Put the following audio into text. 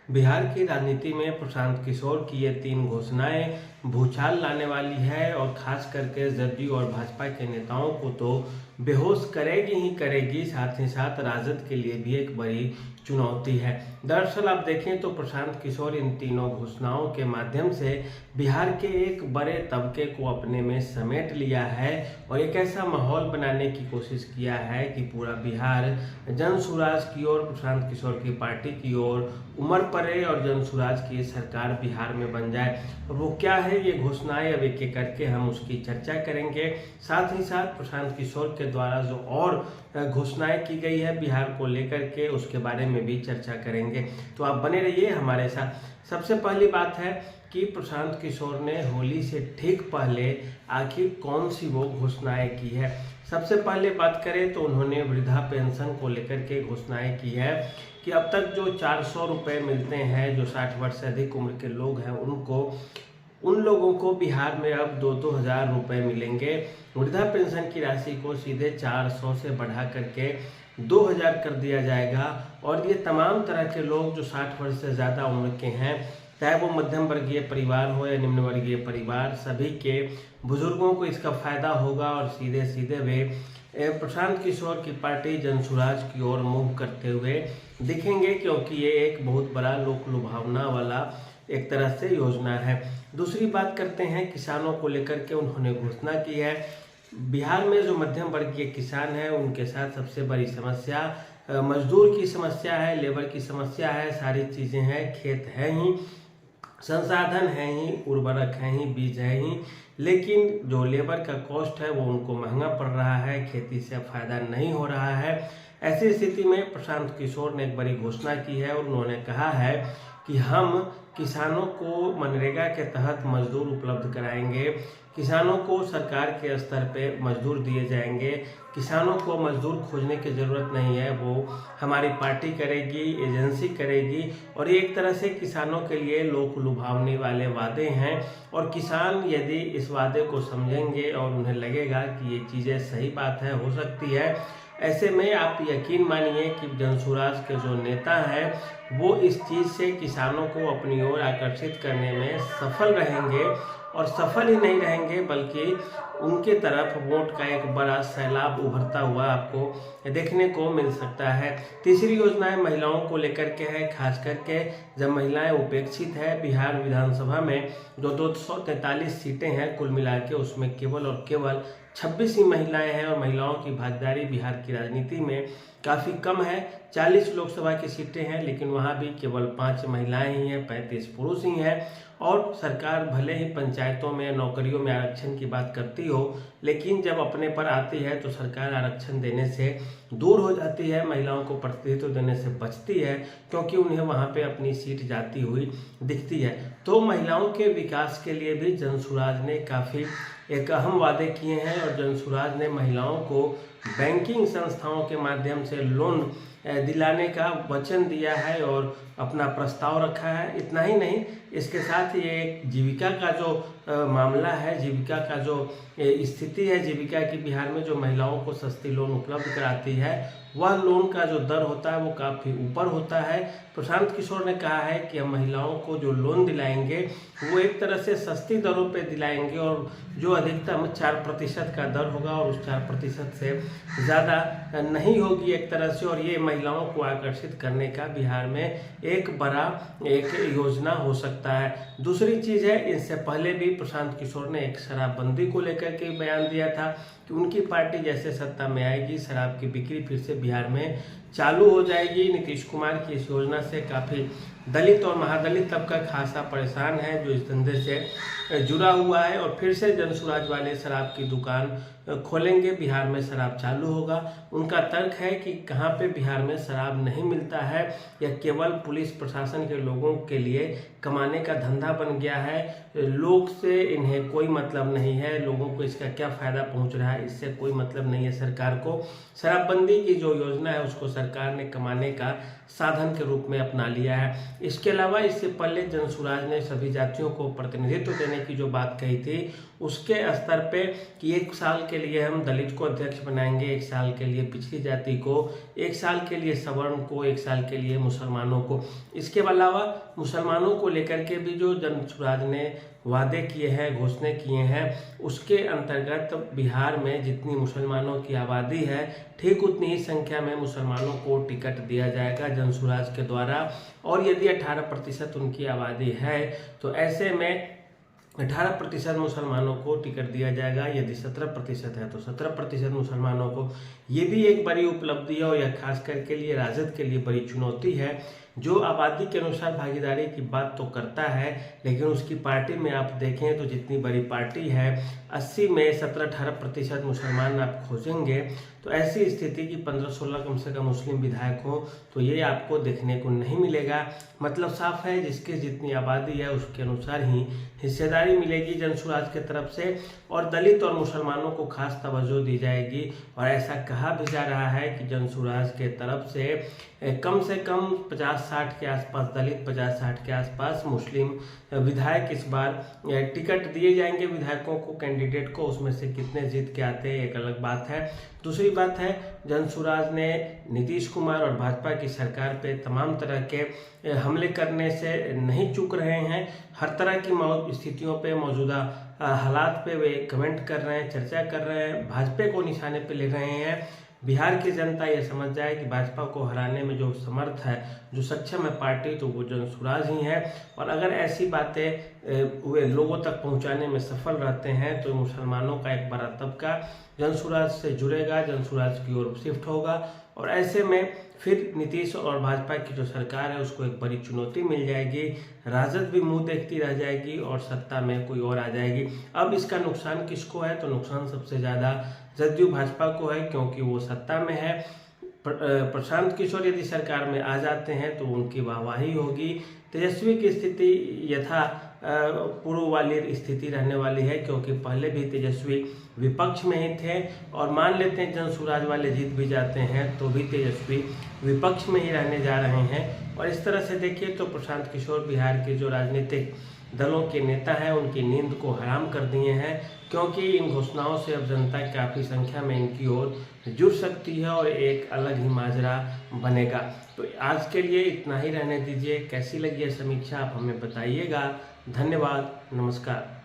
बिहार की राजनीति में प्रशांत किशोर की ये 3 घोषणाएं भूचाल लाने वाली है और खास करके जदयू और भाजपा के नेताओं को तो बेहोश करेगी ही करेगी, साथ ही साथ राजद के लिए भी एक बड़ी चुनौती है। दरअसल आप देखें तो प्रशांत किशोर इन तीनों घोषणाओं के माध्यम से बिहार के एक बड़े तबके को अपने में समेट लिया है और एक ऐसा माहौल बनाने की कोशिश किया है कि पूरा बिहार जनसुराज की ओर, प्रशांत किशोर की पार्टी की ओर उमड़ पड़े और जनसुराज की सरकार बिहार में बन जाए। और वो क्या है ये घोषणाएं, अब एक एक करके हम उसकी चर्चा करेंगे। साथ ही साथ प्रशांत किशोर के द्वारा जो और घोषणाएं की गई है बिहार को लेकर के, उसके बारे में भी चर्चा करेंगे। तो आप बने रहिए हमारे साथ। सबसे पहली बात है कि प्रशांत किशोर ने होली से ठीक पहले आखिर कौन सी वो घोषणाएं की है। सबसे पहले बात करें तो उन्होंने वृद्धा पेंशन को लेकर के घोषणाएं की है कि अब तक जो 400 रुपये मिलते हैं, जो 60 वर्ष से अधिक उम्र के लोग हैं उन लोगों को बिहार में अब 2-2 हज़ार रुपये मिलेंगे। वृद्धा पेंशन की राशि को सीधे 400 से बढ़ा करके 2000 कर दिया जाएगा और ये तमाम तरह के लोग जो 60 वर्ष से ज़्यादा उम्र के हैं, चाहे वो मध्यम वर्गीय परिवार हो या निम्न वर्गीय परिवार, सभी के बुजुर्गों को इसका फायदा होगा और सीधे सीधे वे प्रशांत किशोर की पार्टी जनसुराज की ओर मूव करते हुए दिखेंगे, क्योंकि ये एक बहुत बड़ा लोक लुभावना वाला एक तरह से योजना है। दूसरी बात करते हैं किसानों को लेकर के उन्होंने घोषणा की है। बिहार में जो मध्यम वर्गीय किसान हैं उनके साथ सबसे बड़ी समस्या मजदूर की समस्या है, लेबर की समस्या है, सारी चीज़ें हैं, खेत है ही, संसाधन है ही, उर्वरक है ही, बीज है ही, लेकिन जो लेबर का कॉस्ट है वो उनको महंगा पड़ रहा है, खेती से फायदा नहीं हो रहा है। ऐसी स्थिति में प्रशांत किशोर ने एक बड़ी घोषणा की है और उन्होंने कहा है कि हम किसानों को मनरेगा के तहत मजदूर उपलब्ध कराएंगे, किसानों को सरकार के स्तर पे मजदूर दिए जाएंगे, किसानों को मजदूर खोजने की ज़रूरत नहीं है, वो हमारी पार्टी करेगी, एजेंसी करेगी। और ये एक तरह से किसानों के लिए लोक लुभावने वाले वादे हैं और किसान यदि इस वादे को समझेंगे और उन्हें लगेगा कि ये चीज़ें सही बात है, हो सकती है, ऐसे में आप यकीन मानिए कि जनसुराज के जो नेता हैं वो इस चीज़ से किसानों को अपनी ओर आकर्षित करने में सफल रहेंगे और सफल ही नहीं रहेंगे बल्कि उनके तरफ वोट का एक बड़ा सैलाब उभरता हुआ आपको देखने को मिल सकता है। तीसरी योजना महिलाओं को लेकर के है, खास करके जब महिलाएं उपेक्षित है। बिहार विधानसभा में जो 243 सीटें हैं कुल मिला के, उसमें केवल और केवल 26 ही महिलाएं हैं और महिलाओं की भागीदारी बिहार की राजनीति में काफ़ी कम है। 40 लोकसभा की सीटें हैं लेकिन वहाँ भी केवल 5 महिलाएं ही हैं, 35 पुरुष ही हैं। और सरकार भले ही पंचायतों में नौकरियों में आरक्षण की बात करती हो, लेकिन जब अपने पर आती है तो सरकार आरक्षण देने से दूर हो जाती है, महिलाओं को प्रतिनिधित्व देने से बचती है, क्योंकि उन्हें वहाँ पे अपनी सीट जाती हुई दिखती है। तो महिलाओं के विकास के लिए भी जनसुराज ने काफ़ी एक अहम वादे किए हैं और जनसुराज ने महिलाओं को बैंकिंग संस्थाओं के माध्यम से लोन दिलाने का वचन दिया है और अपना प्रस्ताव रखा है। इतना ही नहीं, इसके साथ ये एक जीविका का जो मामला है, जीविका का जो स्थिति है, जीविका की बिहार में जो महिलाओं को सस्ती लोन उपलब्ध कराती है, वह लोन का जो दर होता है वो काफ़ी ऊपर होता है। प्रशांत किशोर ने कहा है कि हम महिलाओं को जो लोन दिलाएंगे वो एक तरह से सस्ती दरों पे दिलाएंगे और जो अधिकतम 4% का दर होगा और उस 4% से ज़्यादा नहीं होगी एक तरह से। और ये महिलाओं को आकर्षित करने का बिहार में एक बड़ा एक योजना हो सकता है। दूसरी चीज़ है, इससे पहले भी प्रशांत किशोर ने एक शराबबंदी को लेकर के बयान दिया था कि उनकी पार्टी जैसे सत्ता में आएगी शराब की बिक्री फिर से बिहार में चालू हो जाएगी। नीतीश कुमार की इस योजना से काफ़ी दलित और महादलित तबका खासा परेशान है जो इस धंधे से जुड़ा हुआ है और फिर से जनसुराज वाले शराब की दुकान खोलेंगे, बिहार में शराब चालू होगा। उनका तर्क है कि कहाँ पे बिहार में शराब नहीं मिलता है, यह केवल पुलिस प्रशासन के लोगों के लिए कमाने का धंधा बन गया है, लोग से इन्हें कोई मतलब नहीं है, लोगों को इसका क्या फ़ायदा पहुंच रहा है इससे कोई मतलब नहीं है सरकार को। शराबबंदी की जो योजना है उसको सरकार ने कमाने का साधन के रूप में अपना लिया है। इसके अलावा इससे पहले जनसुराज ने सभी जातियों को प्रतिनिधित्व देने की जो बात कही थी, उसके स्तर पे कि 1 साल के लिए हम दलित को अध्यक्ष बनाएंगे, 1 साल के लिए पिछड़ी जाति को, 1 साल के लिए सवर्ण को, 1 साल के लिए मुसलमानों को। इसके अलावा मुसलमानों को लेकर के भी जो जनसुराज ने वादे किए हैं, घोषणाएं किए हैं, उसके अंतर्गत बिहार में जितनी मुसलमानों की आबादी है, ठीक उतनी ही संख्या में मुसलमानों को टिकट दिया जाएगा जनसुराज के द्वारा। और यदि 18% उनकी आबादी है तो ऐसे में 18% मुसलमानों को टिकट दिया जाएगा। यदि 17% है तो 17% मुसलमानों को। ये भी एक बड़ी उपलब्धि है और यह खास करके लिए राजद के लिए बड़ी चुनौती है, जो आबादी के अनुसार भागीदारी की बात तो करता है, लेकिन उसकी पार्टी में आप देखें तो जितनी बड़ी पार्टी है, 80 में 17-18% मुसलमान आप खोजेंगे, तो ऐसी स्थिति की 15-16 कम से कम मुस्लिम विधायक हो, तो ये आपको देखने को नहीं मिलेगा। मतलब साफ है, जिसकी जितनी आबादी है उसके अनुसार ही हिस्सेदारी मिलेगी जनसुराज की तरफ से, और दलित और मुसलमानों को खास तवज्जो दी जाएगी। और ऐसा कहा भी जा रहा है कि जनसुराज के तरफ से कम 50-60 के आसपास दलित, 50-60 के आसपास मुस्लिम विधायक इस बार टिकट दिए जाएंगे विधायकों को, कैंडिडेट को। उसमें से कितने जीत के आते हैं एक अलग बात है। दूसरी बात है, जनसुराज ने नीतीश कुमार और भाजपा की सरकार पे तमाम तरह के हमले करने से नहीं चूक रहे हैं। हर तरह की स्थितियों पे, मौजूदा हालात पे वे कमेंट कर रहे हैं, चर्चा कर रहे हैं, भाजपा को निशाने पे ले रहे हैं। बिहार की जनता ये समझ जाए कि भाजपा को हराने में जो समर्थ है, जो सक्षम है पार्टी, तो वो जनसुराज ही है। और अगर ऐसी बातें वे लोगों तक पहुंचाने में सफल रहते हैं तो मुसलमानों का एक बड़ा तबका जनसुराज से जुड़ेगा, जनसुराज की ओर शिफ्ट होगा, और ऐसे में फिर नीतीश और भाजपा की जो सरकार है उसको एक बड़ी चुनौती मिल जाएगी। राजद भी मुंह देखती रह जाएगी और सत्ता में कोई और आ जाएगी। अब इसका नुकसान किसको है? तो नुकसान सबसे ज़्यादा जदयू भाजपा को है, क्योंकि वो सत्ता में है। प्रशांत किशोर यदि सरकार में आ जाते हैं तो उनकी वाहवाही होगी। तेजस्वी की स्थिति यथा पूर्व वाली स्थिति रहने वाली है, क्योंकि पहले भी तेजस्वी विपक्ष में ही थे, और मान लेते हैं जनसुराज वाले जीत भी जाते हैं तो भी तेजस्वी विपक्ष में ही रहने जा रहे हैं। और इस तरह से देखिए तो प्रशांत किशोर बिहार के जो राजनीतिक दलों के नेता हैं उनकी नींद को हराम कर दिए हैं, क्योंकि इन घोषणाओं से अब जनता काफ़ी संख्या में इनकी ओर जुड़ सकती है और एक अलग ही माजरा बनेगा। तो आज के लिए इतना ही रहने दीजिए। कैसी लगी है समीक्षा आप हमें बताइएगा। धन्यवाद, नमस्कार।